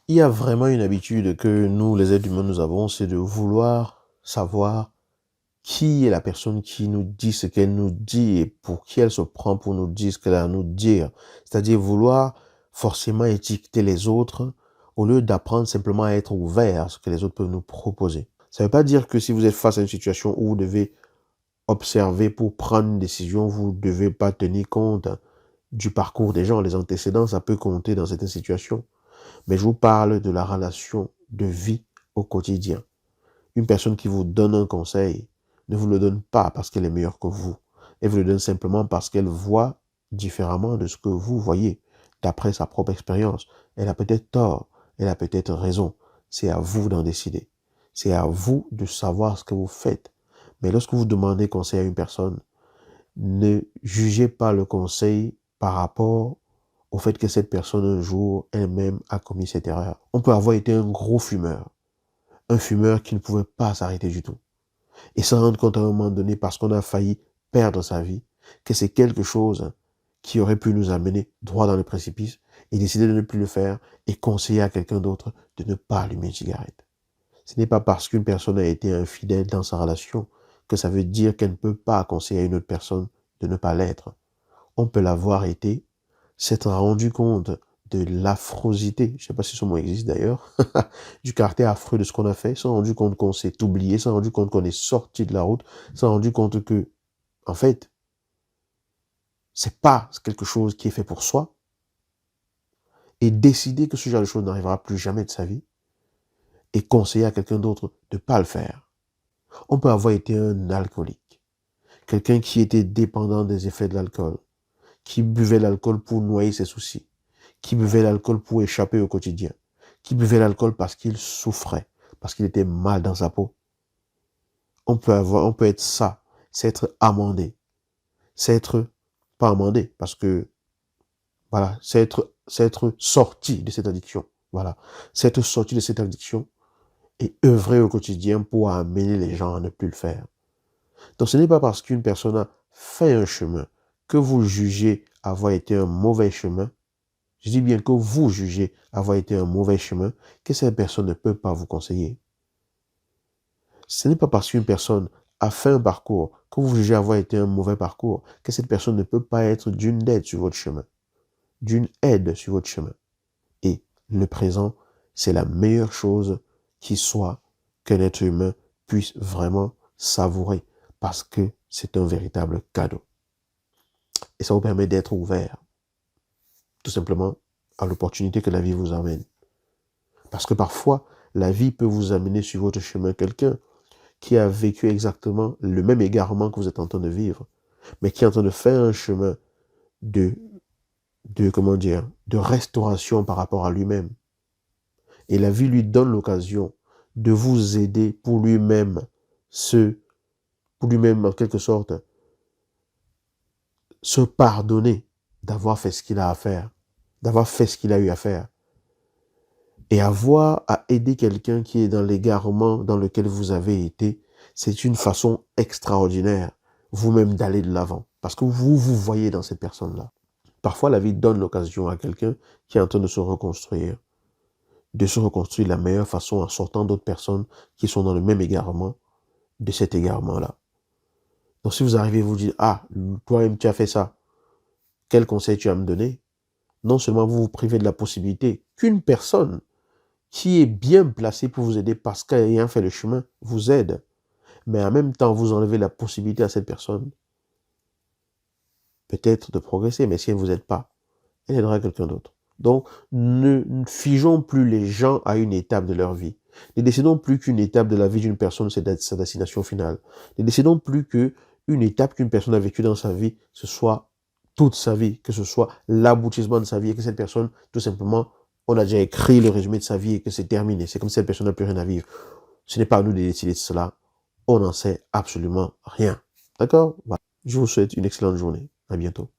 Il y a vraiment une habitude que nous, les êtres humains, nous avons, c'est de vouloir savoir qui est la personne qui nous dit ce qu'elle nous dit et pour qui elle se prend pour nous dire ce qu'elle a à nous dire. C'est-à-dire vouloir forcément étiqueter les autres au lieu d'apprendre simplement à être ouvert à ce que les autres peuvent nous proposer. Ça ne veut pas dire que si vous êtes face à une situation où vous devez observer pour prendre une décision, vous ne devez pas tenir compte du parcours des gens. Les antécédents, ça peut compter dans certaines situations. Mais je vous parle de la relation de vie au quotidien. Une personne qui vous donne un conseil ne vous le donne pas parce qu'elle est meilleure que vous. Elle vous le donne simplement parce qu'elle voit différemment de ce que vous voyez, d'après sa propre expérience. Elle a peut-être tort, elle a peut-être raison. C'est à vous d'en décider. C'est à vous de savoir ce que vous faites. Mais lorsque vous demandez conseil à une personne, ne jugez pas le conseil par rapport au fait que cette personne un jour elle-même a commis cette erreur. On peut avoir été un gros fumeur, un fumeur qui ne pouvait pas s'arrêter du tout. Et s'en rendre compte à un moment donné parce qu'on a failli perdre sa vie, que c'est quelque chose qui aurait pu nous amener droit dans le précipice et décider de ne plus le faire et conseiller à quelqu'un d'autre de ne pas allumer une cigarette. Ce n'est pas parce qu'une personne a été infidèle dans sa relation que ça veut dire qu'elle ne peut pas conseiller à une autre personne de ne pas l'être. On peut l'avoir été, s'être rendu compte de l'affrosité, je ne sais pas si ce mot existe d'ailleurs, du caractère affreux de ce qu'on a fait, s'est rendu compte qu'on s'est oublié, s'est rendu compte qu'on est sorti de la route, s'est rendu compte que, en fait, c'est pas quelque chose qui est fait pour soi, et décider que ce genre de choses n'arrivera plus jamais de sa vie, et conseiller à quelqu'un d'autre de ne pas le faire. On peut avoir été un alcoolique, quelqu'un qui était dépendant des effets de l'alcool, qui buvait l'alcool pour noyer ses soucis, qui buvait l'alcool pour échapper au quotidien, qui buvait l'alcool parce qu'il souffrait, parce qu'il était mal dans sa peau. On peut être ça, c'est être amendé, c'est être, pas amendé, parce que, voilà, c'est être sorti de cette addiction. Voilà, c'est être sorti de cette addiction et œuvrer au quotidien pour amener les gens à ne plus le faire. Donc ce n'est pas parce qu'une personne a fait un chemin que vous jugez avoir été un mauvais chemin. Je dis bien que vous jugez avoir été un mauvais chemin, que cette personne ne peut pas vous conseiller. Ce n'est pas parce qu'une personne a fait un parcours que vous jugez avoir été un mauvais parcours, que cette personne ne peut pas être d'une aide sur votre chemin. D'une aide sur votre chemin. Et le présent, c'est la meilleure chose qui soit qu'un être humain puisse vraiment savourer, parce que c'est un véritable cadeau. Et ça vous permet d'être ouvert, tout simplement, à l'opportunité que la vie vous amène. Parce que parfois, la vie peut vous amener sur votre chemin quelqu'un qui a vécu exactement le même égarement que vous êtes en train de vivre, mais qui est en train de faire un chemin de, comment dire, de restauration par rapport à lui-même. Et la vie lui donne l'occasion de vous aider pour lui-même pour lui-même, en quelque sorte, se pardonner d'avoir fait ce qu'il a à faire, d'avoir fait ce qu'il a eu à faire. Et avoir à aider quelqu'un qui est dans l'égarement dans lequel vous avez été, c'est une façon extraordinaire, vous-même, d'aller de l'avant. Parce que vous vous voyez dans cette personne-là. Parfois, la vie donne l'occasion à quelqu'un qui est en train de se reconstruire de la meilleure façon en sortant d'autres personnes qui sont dans le même égarement, de cet égarement-là. Donc si vous arrivez et vous dites, ah, toi-même tu as fait ça, quel conseil tu as à me donner? Non seulement vous vous privez de la possibilité qu'une personne qui est bien placée pour vous aider parce qu'ayant fait le chemin vous aide, mais en même temps vous enlevez la possibilité à cette personne peut-être de progresser, mais si elle ne vous aide pas, elle aidera quelqu'un d'autre. Donc, ne figeons plus les gens à une étape de leur vie. Ne décidons plus qu'une étape de la vie d'une personne, c'est sa destination finale. Ne décidons plus qu'une étape qu'une personne a vécue dans sa vie, ce soit toute sa vie, que ce soit l'aboutissement de sa vie, et que cette personne, tout simplement, on a déjà écrit le résumé de sa vie et que c'est terminé. C'est comme si cette personne n'a plus rien à vivre. Ce n'est pas à nous de décider de cela. On n'en sait absolument rien. D'accord? Voilà. Je vous souhaite une excellente journée. À bientôt.